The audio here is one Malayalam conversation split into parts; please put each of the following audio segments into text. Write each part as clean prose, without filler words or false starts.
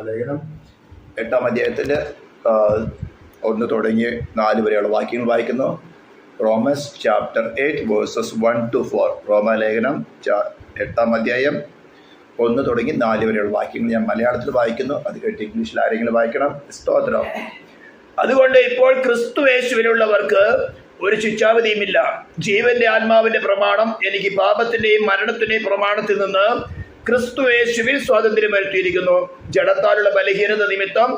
റോമാലേഖനം 8-ാം അധ്യായത്തിൻ്റെ 1 തുടങ്ങി 4 വരെയുള്ള വാക്യങ്ങൾ വായിക്കുന്നു. Romance chapter 8 versus 1-4. റോമാലേഖനം 8-ാം അധ്യായം 1 തുടങ്ങി 4 വരെയുള്ള വാക്യങ്ങൾ ഞാൻ മലയാളത്തിൽ വായിക്കുന്നു. അത് കേട്ട് ഇംഗ്ലീഷിൽ ആരെങ്കിലും വായിക്കണം. സ്തോത്രം. അതുകൊണ്ട് ഇപ്പോൾ ക്രിസ്തുയേശുവിലുള്ളവർക്ക് ഒരു ശിക്ഷാവിധിയുമില്ല. ജീവന്റെ ആത്മാവിന്റെ പ്രമാണം എനിക്ക് പാപത്തിന്റെയും മരണത്തിന്റെയും പ്രമാണത്തിൽ നിന്ന് ക്രിസ്തുയേശുവിൽ സ്വാതന്ത്ര്യം വരുത്തിയിരിക്കുന്നു. ജഡത്താലുള്ള ബലഹീനത നിമിത്തം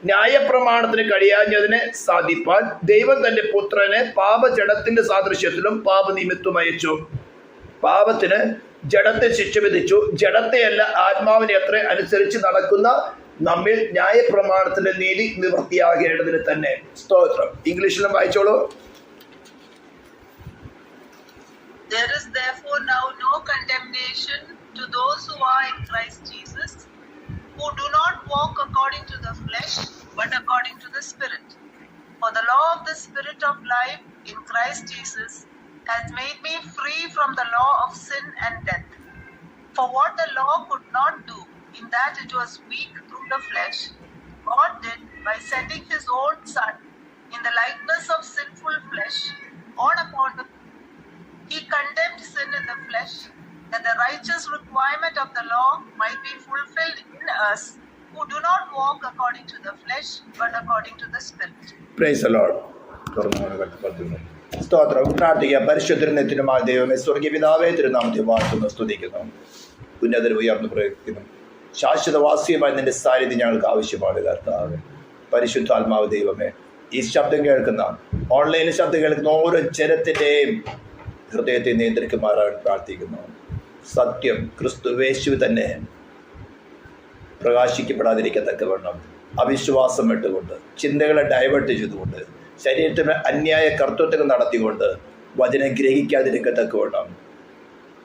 ന്യായപ്രമാണത്തിന് കഴിയാഞ്ഞതിനെ സാധിപ്പാൻ ദൈവം തന്റെ പുത്രനെ പാപജഡത്തിന്റെ സാദൃശ്യത്തിലും പാപനിമിത്തം അയച്ചു. പാപത്തിന് ജഡത്തെ ശിക്ഷ വിധിച്ചു. ജഡത്തെയല്ല ആത്മാവിനെ അത്ര അനുസരിച്ച് നടക്കുന്ന നമ്മിൽ ന്യായപ്രമാണത്തിന്റെ നീതി നിവൃത്തിയാകേണ്ടതിന് തന്നെ. സ്തോത്രം. ഇംഗ്ലീഷിലും വായിച്ചോളൂ. There is therefore now no condemnation to those who are in Christ Jesus, who do not walk according to the flesh, but according to the Spirit. For the law of the Spirit of life in Christ Jesus has made me free from the law of sin and death. For what the law could not do, in that it was weak through the flesh, God did by sending his own Son in the likeness of sinful flesh on upon the He condemned sin in the flesh, that the righteous requirement of the law might be fulfilled in us, who do not walk according to the flesh, but according to the Spirit. Praise the Lord. സ്തോത്രം. പ്രാർത്ഥിക്കുക. പരിശുദ്ധനുമായ ദൈവമേ, സ്വർഗീയ പിതാവേ, തിരുനാമത്തെ വാഴ്ത്തുന്നു, സ്തുതിക്കുന്നു, ഉന്നതർ ഉയർന്നു പ്രയോഗിക്കുന്നു. ശാശ്വതവാസിയുമായി നിന്റെ സാന്നിധ്യം ഞങ്ങൾക്ക് ആവശ്യമാണ് കർത്താവേ. പരിശുദ്ധാത്മാവ് ദൈവമേ, ഈ ശബ്ദം കേൾക്കുന്ന, ഓൺലൈനിൽ ശബ്ദം കേൾക്കുന്ന ഓരോ ജനത്തിൻ്റെയും ഹൃദയത്തെ നിയന്ത്രിക്കുമാറാൻ പ്രാർത്ഥിക്കുന്നു. സത്യം ക്രിസ്തുയേശു തന്നെ പ്രകാശിക്കപ്പെടാതിരിക്കത്തക്കവണ്ണം അവിശ്വാസം വിട്ടുകൊണ്ട്, ചിന്തകളെ ഡൈവേർട്ട് ചെയ്തുകൊണ്ട്, ശരീരത്തിന് അന്യായ കർത്തൃത്വങ്ങൾ നടത്തിക്കൊണ്ട് വചനം ഗ്രഹിക്കാതിരിക്കത്തക്കവണ്ണം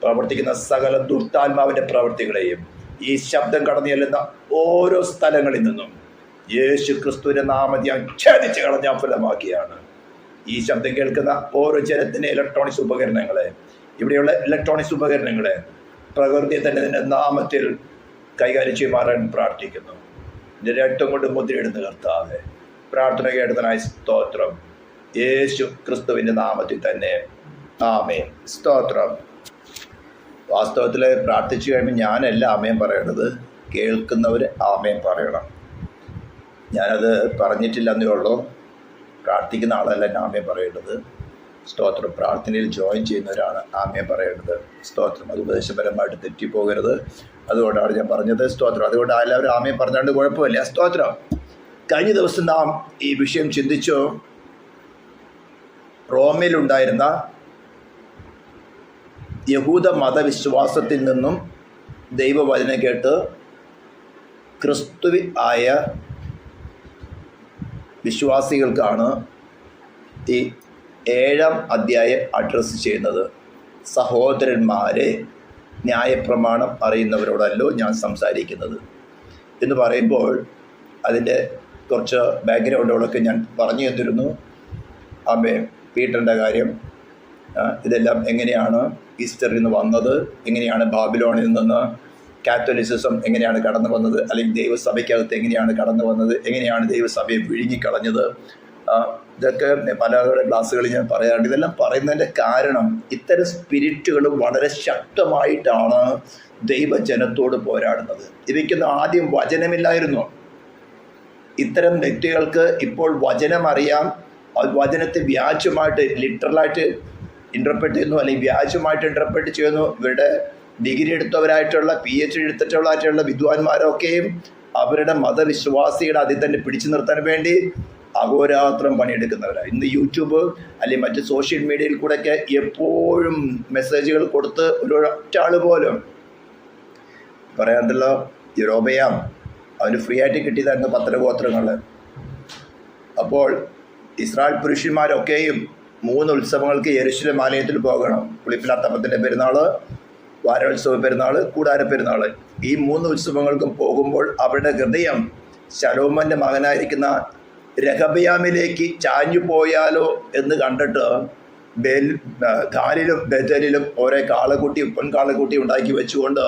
പ്രവർത്തിക്കുന്ന സകല ദുഷ്ടാത്മാവിൻ്റെ പ്രവൃത്തികളെയും ഈ ശബ്ദം കടന്നു ചെല്ലുന്ന ഓരോ സ്ഥലങ്ങളിൽ നിന്നും യേശു ക്രിസ്തുവിൻ്റെ നാമത്തിൽ ഞാൻ ഛേദിച്ച് കളഞ്ഞ ഫലമാക്കിയാണ്. ഈ ശബ്ദം കേൾക്കുന്ന ഓരോ ജനത്തിൻ്റെ ഇലക്ട്രോണിക്സ് ഉപകരണങ്ങളെ, ഇവിടെയുള്ള ഇലക്ട്രോണിക്സ് ഉപകരണങ്ങളെ പ്രകൃതിയെ തന്നെ നിന്റെ നാമത്തിൽ കൈകാര്യം ചെയ്യുമാറാൻ പ്രാർത്ഥിക്കുന്നു. നിന്റെ രക്തം കൊണ്ട് മുദ്രയിടുന്ന കർത്താവേ, പ്രാർത്ഥന കേട്ടതിനായി സ്തോത്രം. യേശു ക്രിസ്തുവിൻ്റെ നാമത്തിൽ തന്നെ ആമേൻ. സ്തോത്രം. വാസ്തവത്തിൽ പ്രാർത്ഥിച്ചു കഴിയുമ്പോൾ ഞാനല്ല ആമേൻ പറയണത്, കേൾക്കുന്നവർ ആമേൻ പറയണം. ഞാനത് പറഞ്ഞിട്ടില്ലെന്നേ ഉള്ളൂ. പ്രാർത്ഥിക്കുന്ന ആളല്ല ആമേൻ പറയേണ്ടത്. സ്തോത്രം. പ്രാർത്ഥനയിൽ ജോയിൻ ചെയ്യുന്നവരാണ് ആമേൻ പറയേണ്ടത്. സ്തോത്രം. അത് ഉപദേശപരമായിട്ട് തെറ്റിപ്പോകരുത്. അതുകൊണ്ടാണ് ഞാൻ പറഞ്ഞത്. സ്തോത്രം. അതുകൊണ്ട് എല്ലാവരും ആമേൻ പറഞ്ഞുകൊണ്ട് കുഴപ്പമില്ല. സ്തോത്രം. കഴിഞ്ഞ ദിവസം നാം ഈ വിഷയം ചിന്തിച്ചു. റോമിലുണ്ടായിരുന്ന യഹൂദ മതവിശ്വാസത്തിൽ നിന്നും ദൈവവചനം കേട്ട് ക്രിസ്തുവിൽ ആയ വിശ്വാസികൾക്കാണ് ഈ 7-ാം അധ്യായം അഡ്രസ്സ് ചെയ്യുന്നത്. സഹോദരന്മാരെ, ന്യായപ്രമാണം അറിയുന്നവരോടല്ലോ ഞാൻ സംസാരിക്കുന്നത് എന്ന് പറയുമ്പോൾ അതിൻ്റെ കുറച്ച് ബാക്ക്ഗ്രൗണ്ടുകളൊക്കെ ഞാൻ പറഞ്ഞു തന്നിരുന്നു. പീറ്ററിൻ്റെ കാര്യം, ഇതെല്ലാം എങ്ങനെയാണ് ഈസ്റ്ററിൽ നിന്ന് വന്നത്, എങ്ങനെയാണ് ബാബിലോണിൽ നിന്ന് കാത്തലിസിസം എങ്ങനെയാണ് കടന്നു വന്നത്, അല്ലെങ്കിൽ ദൈവസഭയ്ക്കകത്ത് എങ്ങനെയാണ് കടന്നു വന്നത്, എങ്ങനെയാണ് ദൈവസഭയെ വിഴുങ്ങിക്കളഞ്ഞത്, ഇതൊക്കെ പല ക്ലാസ്സുകളിൽ ഞാൻ പറയാറുണ്ട്. ഇതെല്ലാം പറയുന്നതിൻ്റെ കാരണം ഇത്തരം സ്പിരിറ്റുകൾ വളരെ ശക്തമായിട്ടാണ് ദൈവജനത്തോട് പോരാടുന്നത്. ഇവയ്ക്കൊന്നും ആദ്യം വചനമില്ലായിരുന്നു. ഇത്തരം വ്യക്തികൾക്ക് ഇപ്പോൾ വചനം അറിയാം. വചനത്തെ വ്യാജമായിട്ട് ലിറ്ററലായിട്ട് ഇൻ്റർപ്രറ്റ് ചെയ്യുന്നു, അല്ലെങ്കിൽ വ്യാജമായിട്ട് ഇൻ്റർപ്രറ്റ് ചെയ്യുന്നു. ഇവരുടെ ഡിഗ്രി എടുത്തവരായിട്ടുള്ള PhD എടുത്തിട്ടുള്ളതായിട്ടുള്ള വിദ്വാൻമാരൊക്കെയും അവരുടെ മതവിശ്വാസികളെ അതിൽ തന്നെ പിടിച്ചു നിർത്താൻ വേണ്ടി അഹോരാത്രം പണിയെടുക്കുന്നവരാണ്. ഇന്ന് യൂട്യൂബ് അല്ലെങ്കിൽ മറ്റ് സോഷ്യൽ മീഡിയയിൽ കൂടെയൊക്കെ എപ്പോഴും മെസ്സേജുകൾ കൊടുത്ത് ഒരൊറ്റ ആൾ പോലും പറയാറുണ്ടല്ലോ, യൊരോബയാം അവന് ഫ്രീ ആയിട്ട് കിട്ടിയതായിരുന്നു 10 ഗോത്രങ്ങൾ. അപ്പോൾ ഇസ്രായേൽ പുരുഷന്മാരൊക്കെയും 3 ഉത്സവങ്ങൾക്ക് യെരൂശലേം ആലയത്തിൽ പോകണം. പുളിപ്പില്ലാത്തപ്പത്തിൻ്റെ പെരുന്നാൾ, വാരോത്സവ പെരുന്നാൾ, കൂടാര പെരുന്നാൾ. ഈ 3 ഉത്സവങ്ങൾക്കും പോകുമ്പോൾ അവരുടെ ഹൃദയം ശലോമോൻ്റെ മകനായിരിക്കുന്ന രഹബയാമിലേക്ക് ചാഞ്ഞു പോയാലോ എന്ന് കണ്ടിട്ട് ഗാലിലും ബേഥേലിലും ഓരോ കാളക്കുട്ടി, പെൺകാളക്കുട്ടി ഉണ്ടാക്കി വെച്ചുകൊണ്ട്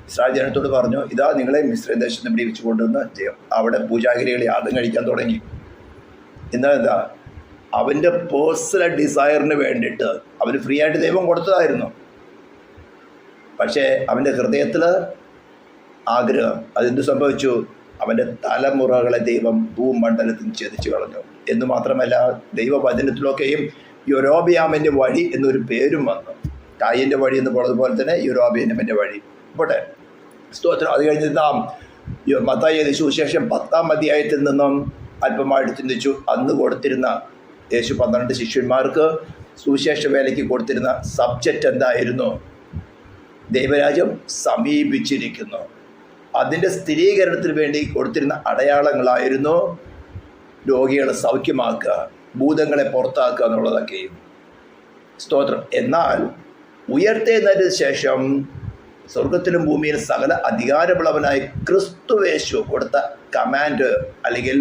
ഇസ്രായേൽ ജനത്തോട് പറഞ്ഞു, ഇതാ നിങ്ങളെ മിസ്രൈം ദേശത്ത് പിടിപ്പിച്ചു കൊണ്ടുവന്ന് അവിടെ പൂജാഗിരികളെ യാഗം കഴിക്കാൻ തുടങ്ങി. എന്താ അവൻ്റെ പേഴ്സണൽ ഡിസയറിന് വേണ്ടിയിട്ട് അവന് ഫ്രീ ആയിട്ട് ദൈവം കൊടുത്തതായിരുന്നു. പക്ഷേ അവൻ്റെ ഹൃദയത്തിൽ ആഗ്രഹം. അതെന്ത് സംഭവിച്ചു? അവൻ്റെ തലമുറകളെ ദൈവം ഭൂമണ്ഡലത്തിൽ ഛേദിച്ചു കളഞ്ഞു. എന്ന് മാത്രമല്ല, ദൈവവചനത്തിലൊക്കെയും യൊരോബിയാമിൻ്റെ വഴി എന്നൊരു പേരും വന്നു. കായിൻ്റെ വഴി എന്ന് പറഞ്ഞതുപോലെ തന്നെ യൊരോബിയാമിൻ്റെ വഴി. പോട്ടെ, സ്തോത്രം. അത് കഴിഞ്ഞ് മത്തായി സുവിശേഷം 10-ാം അധ്യായത്തിൽ നിന്നും അല്പമായിട്ട് ചിന്തിച്ചു. അന്ന് കൊടുത്തിരുന്ന യേശു 12 ശിഷ്യന്മാർക്ക് സുവിശേഷ വേലയ്ക്ക് കൊടുത്തിരുന്ന സബ്ജക്റ്റ് എന്തായിരുന്നു? ദൈവരാജ്യം സമീപിച്ചിരിക്കുന്നു. അതിൻ്റെ സ്ഥിരീകരണത്തിന് വേണ്ടി കൊടുത്തിരുന്ന അടയാളങ്ങളായിരുന്നു രോഗികളെ സൗഖ്യമാക്കുക, ഭൂതങ്ങളെ പുറത്താക്കുക എന്നുള്ളതൊക്കെയും. സ്തോത്രം. എന്നാൽ ഉയർത്തെഴുന്നേറ്റതിന് ശേഷം സ്വർഗത്തിലും ഭൂമിയിലും സകല അധികാരമുള്ളവനായി ക്രിസ്തുവേശു കൊടുത്ത കമാൻഡ് അല്ലെങ്കിൽ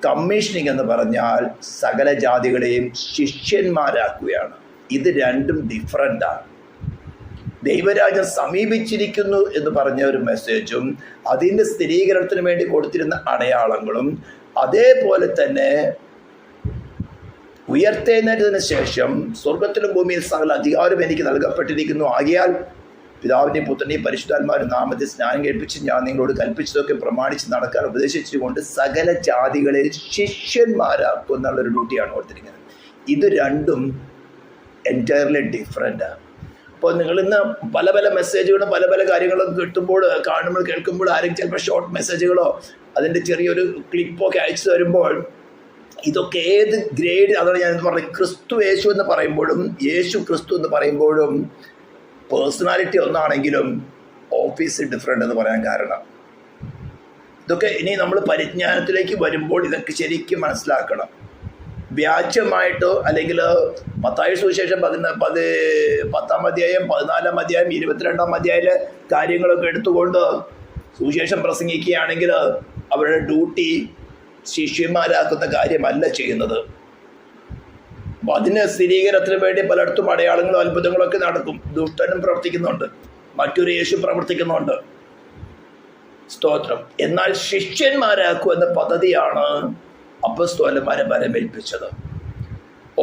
കമ്മീഷനിങ് എന്ന് പറഞ്ഞാൽ സകല ജാതികളെയും ശിഷ്യന്മാരാക്കുകയാണ്. ഇത് രണ്ടും ഡിഫറൻ്റാണ്. ദൈവരാജ്യം സമീപിച്ചിരിക്കുന്നു എന്ന് പറഞ്ഞ ഒരു മെസ്സേജും അതിൻ്റെ സ്ഥിരീകരണത്തിന് വേണ്ടി കൊടുത്തിരുന്ന അടയാളങ്ങളും, അതേപോലെ തന്നെ ഉയർത്തെഴുന്നേറ്റതിന് ശേഷം സ്വർഗത്തിലും ഭൂമിയിൽ സകല അധികാരം എനിക്ക് നൽകപ്പെട്ടിരിക്കുന്നു, ആകയാൽ പിതാവിൻ്റെയും പുത്രൻ്റെയും പരിശുദ്ധാത്മാവിന്റെ നാമത്തിൽ സ്നാനം കഴിപ്പിച്ച് ഞാൻ നിങ്ങളോട് കൽപ്പിച്ചതൊക്കെ പ്രമാണിച്ച് നടക്കാൻ ഉപദേശിച്ചുകൊണ്ട് സകല ജാതികളെ ശിഷ്യന്മാരാക്കും എന്നുള്ളൊരു ഡ്യൂട്ടിയാണ് ഓർത്തിരിക്കുന്നത്. ഇത് രണ്ടും എൻറ്റയർലി ഡിഫറെൻ്റാണ്. അപ്പോൾ നിങ്ങളിന്ന് പല പല മെസ്സേജുകളും പല പല കാര്യങ്ങളും കിട്ടുമ്പോൾ, കാണുമ്പോൾ, കേൾക്കുമ്പോൾ ആരെങ്കിലും ചിലപ്പോൾ ഷോർട്ട് മെസ്സേജുകളോ അതിൻ്റെ ചെറിയൊരു ക്ലിപ്പൊക്കെ അയച്ചു തരുമ്പോൾ ഇതൊക്കെ ഏത് ഗ്രേഡ്, അതാണ് ഞാൻ പറഞ്ഞത്. ക്രിസ്തു യേശു എന്ന് പറയുമ്പോഴും യേശു ക്രിസ്തു എന്ന് പറയുമ്പോഴും പേഴ്സണാലിറ്റി ഒന്നാണെങ്കിലും ഓഫീസ് ഡിഫറെൻ്റ് എന്ന് പറയാൻ കാരണം ഇതൊക്കെ ഇനി നമ്മൾ പരിജ്ഞാനത്തിലേക്ക് വരുമ്പോൾ ഇതൊക്കെ ശരിക്കും മനസ്സിലാക്കണം. വ്യാജമായിട്ടോ അല്ലെങ്കിൽ മത്തായി സുവിശേഷം 10-ാം അധ്യായം 14-ാം അധ്യായം 22-ാം അധ്യായത്തിലെ കാര്യങ്ങളൊക്കെ എടുത്തുകൊണ്ട് സുവിശേഷം പ്രസംഗിക്കുകയാണെങ്കിൽ അവരുടെ ഡ്യൂട്ടി ശിഷ്യന്മാരാക്കുന്ന കാര്യമല്ല ചെയ്യുന്നത്. അപ്പം അതിന് സ്ഥിരീകരണത്തിന് വേണ്ടി പലയിടത്തും അടയാളങ്ങളും അത്ഭുതങ്ങളൊക്കെ നടക്കും. ദുഷ്ടനും പ്രവർത്തിക്കുന്നുണ്ട്, മറ്റൊരു യേശു പ്രവർത്തിക്കുന്നുണ്ട്. സ്തോത്രം. എന്നാൽ ശിഷ്യന്മാരാക്കുക എന്ന പദ്ധതിയാണ് അപ്പസ്തോലന്മാരെ വരമേൽപ്പിച്ചത്.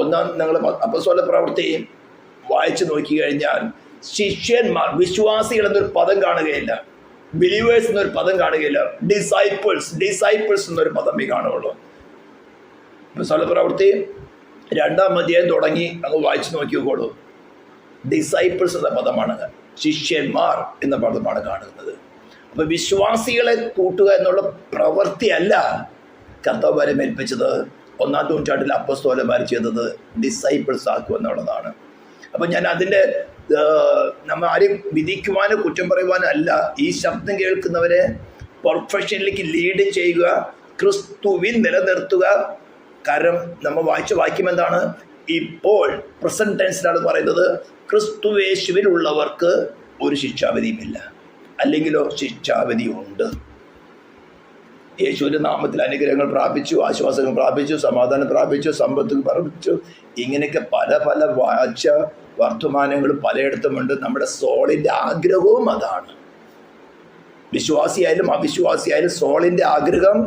ഒന്നാം നിങ്ങൾ അപ്പസ്തോല പ്രവൃത്തി വായിച്ചു നോക്കി കഴിഞ്ഞാൽ ശിഷ്യന്മാർ, വിശ്വാസികൾ എന്നൊരു പദം കാണുകയില്ല, ബിലീവേഴ്സ് എന്നൊരു പദം കാണുകയില്ല, ഡിസൈപ്പിൾസ് എന്നൊരു പദമേ കാണുകയുള്ളൂ. അപ്പസ്തോല പ്രവൃത്തി 2-ാം അധ്യായം തുടങ്ങി അങ്ങ് വായിച്ചു നോക്കിയോളൂ. ഡിസൈപ്പിൾസ് എന്ന പദമാണ്, ശിഷ്യന്മാർ എന്ന പദമാണ് കാണുന്നത്. അപ്പോൾ വിശ്വാസികളെ കൂട്ടുക എന്നുള്ള പ്രവൃത്തിയല്ല കർത്താവ് വരമേൽപ്പിച്ചത്. 1-ാം നൂറ്റാണ്ടിൽ അപ്പസ്തോലന്മാർ ചെയ്തത് ഡിസൈപ്പിൾസ് ആക്കുക എന്നുള്ളതാണ്. അപ്പം ഞാൻ അതിൻ്റെ നമ്മൾ ആരെയും വിധിക്കുവാനോ കുറ്റം പറയുവാനോ അല്ല, ഈ ശബ്ദം കേൾക്കുന്നവരെ പെർഫെക്ഷനിലേക്ക് ലീഡ് ചെയ്യുക, ക്രിസ്തുവിൽ നിലനിർത്തുക. കാരണം നമ്മൾ വായിച്ച വാക്യം എന്താണ്? ഇപ്പോൾ പ്രസന്റ് ടെൻസിലാണ് പറയുന്നത്, ക്രിസ്തുവേശുവിൽ ഉള്ളവർക്ക് ഒരു ശിക്ഷാവിധിയുമില്ല, അല്ലെങ്കിലോ ശിക്ഷാവിധി ഉണ്ട്. യേശുവിൻ്റെ നാമത്തിൽ അനുഗ്രഹങ്ങൾ പ്രാപിച്ചു, ആശ്വാസങ്ങൾ പ്രാപിച്ചു, സമാധാനം പ്രാപിച്ചു, സമ്പത്ത് പ്രാപിച്ചു. ഇങ്ങനെയൊക്കെ പല പല വാഴ്ച വർത്തമാനങ്ങളും പലയിടത്തുമുണ്ട്. നമ്മുടെ സോളിൻ്റെ ആഗ്രഹവും അതാണ്. വിശ്വാസിയായാലും അവിശ്വാസിയായാലും സോളിൻ്റെ ആഗ്രഹം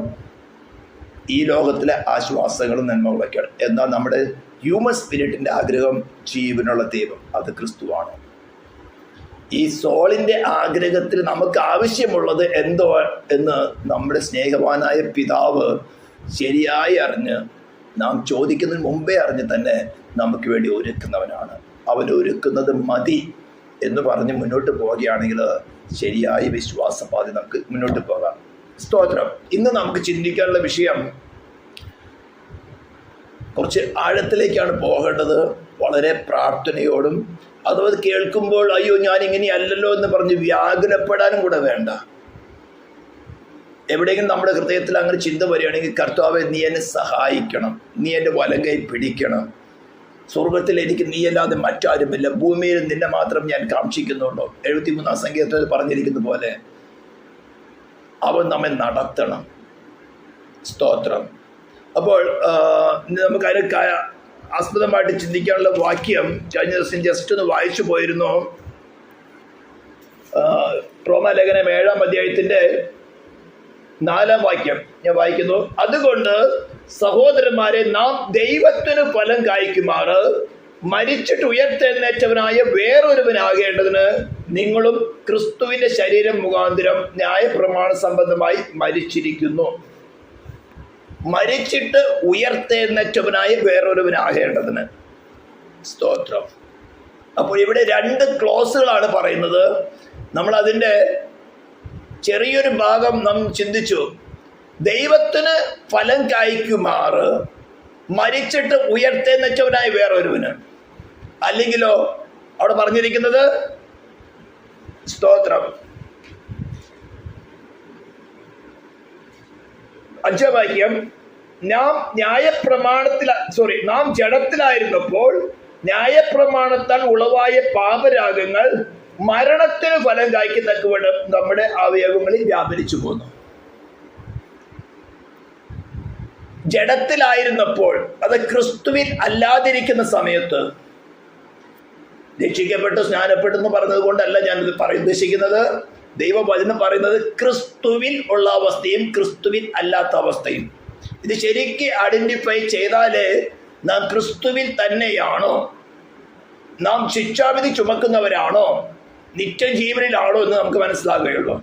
ഈ ലോകത്തിലെ ആശ്വാസങ്ങളും നന്മകളൊക്കെയാണ്. എന്നാൽ നമ്മുടെ ഹ്യൂമൻ സ്പിരിറ്റിൻ്റെ ആഗ്രഹം ജീവനുള്ള ദൈവം, അത് ക്രിസ്തുവാണ്. ഈ സോളിൻ്റെ ആഗ്രഹത്തിൽ നമുക്ക് ആവശ്യമുള്ളത് എന്തോ എന്ന് നമ്മുടെ സ്നേഹവാനായ പിതാവ് ശരിയായി അറിഞ്ഞ്, നാം ചോദിക്കുന്നതിന് മുമ്പേ അറിഞ്ഞ് തന്നെ നമുക്ക് വേണ്ടി ഒരുക്കുന്നവനാണ്. അവൻ ഒരുക്കുന്നത് മതി എന്ന് പറഞ്ഞ് മുന്നോട്ട് പോവുകയാണെങ്കിൽ ശരിയായ വിശ്വാസപാതി നമുക്ക് മുന്നോട്ട് പോകാം. സ്തോത്രം. ഇന്ന് നമുക്ക് ചിന്തിക്കാനുള്ള വിഷയം കുറച്ച് ആഴത്തിലേക്കാണ് പോകേണ്ടത്. വളരെ പ്രാർത്ഥനയോടും, അഥവാ കേൾക്കുമ്പോൾ അയ്യോ ഞാൻ ഇങ്ങനെയല്ലല്ലോ എന്ന് പറഞ്ഞ് വ്യാകുലപ്പെടാനും കൂടെ വേണ്ട. എവിടെയെങ്കിലും നമ്മുടെ ഹൃദയത്തിൽ അങ്ങനെ ചിന്ത വരികയാണെങ്കിൽ, കർത്താവേ നീ എന്നെ സഹായിക്കണം, നീ എൻ്റെ വലങ്കൈ പിടിക്കണം, സ്വർഗത്തിൽ എനിക്ക് നീയല്ലാതെ മറ്റാരുമില്ല, ഭൂമിയിൽ നിന്നെ മാത്രം ഞാൻ കാക്ഷിക്കുന്നുണ്ടോ. 73-ാം സങ്കീർത്തനത്തിൽ പറഞ്ഞിരിക്കുന്ന പോലെ അവൻ നമ്മെ നടത്തണം. സ്തോത്രം. അപ്പോൾ നമുക്ക് അതിന് ആസ്പദമായിട്ട് ചിന്തിക്കാനുള്ള വാക്യം കഴിഞ്ഞ ദിവസം ജസ്റ്റ് ഒന്ന് വായിച്ചു പോയിരുന്നു. റോമാലേഖനം 7-ാം അധ്യായത്തിന്റെ 4-ാം വാക്യം ഞാൻ വായിക്കുന്നു. അതുകൊണ്ട് സഹോദരന്മാരെ, നാം ദൈവത്തിന് ഫലം കായ്ക്കുമാറ് മരിച്ചിട്ട് ഉയർത്തെഴുന്നേറ്റവനായ വേറൊരുവനാകേണ്ടതിന് നിങ്ങളും ക്രിസ്തുവിന്റെ ശരീരം മുഖാന്തരം ന്യായപ്രമാണ സംബന്ധമായി മരിച്ചിരിക്കുന്നു. മരിച്ചിട്ട് ഉയർത്തെഴുന്നേറ്റവനായ വേറൊരുവനാകേണ്ടതിന്. സ്തോത്രം. അപ്പോൾ ഇവിടെ 2 ക്ലോസുകളാണ് പറയുന്നത്. നമ്മൾ അതിൻ്റെ ചെറിയൊരു ഭാഗം നാം ചിന്തിച്ചു. ദൈവത്തിന് ഫലം കായ്ക്കുമാറ് മരിച്ചിട്ട് ഉയർത്തെഴുന്നേറ്റവനായ വേറൊരുവന്. അല്ലെങ്കിലോ അവിടെ പറഞ്ഞിരിക്കുന്നത്, സ്തോത്രം, 5-ാം വാക്യം, നാം ജഡത്തിലായിരുന്നപ്പോൾ ന്യായപ്രമാണത്താൽ ഉളവായ പാപരാഗങ്ങൾ മരണത്തിന് ഫലം കായ്ക്കത്തക്കവണ്ണം നമ്മുടെ അവയവങ്ങളിൽ വ്യാപരിച്ചു പോന്നു. ജഡത്തിലായിരുന്നപ്പോൾ, അത് ക്രിസ്തുവിൽ അല്ലാതിരിക്കുന്ന സമയത്ത്, രക്ഷിക്കപ്പെട്ട് സ്നാനപ്പെട്ടെന്ന് പറഞ്ഞത് കൊണ്ടല്ല ഞാനിത് ഉദ്ദേശിക്കുന്നത്. ദൈവവചനം പറയുന്നത് ക്രിസ്തുവിൽ ഉള്ള അവസ്ഥയും ക്രിസ്തുവിൽ അല്ലാത്ത അവസ്ഥയും. ഇത് ശരിക്ക് ഐഡന്റിഫൈ ചെയ്താലേ നാം ക്രിസ്തുവിൽ തന്നെയാണോ, നാം ശിക്ഷാവിധി ചുമക്കുന്നവരാണോ, നിത്യജീവനിലാണോ എന്ന് നമുക്ക് മനസ്സിലാകുകയുള്ളൂ.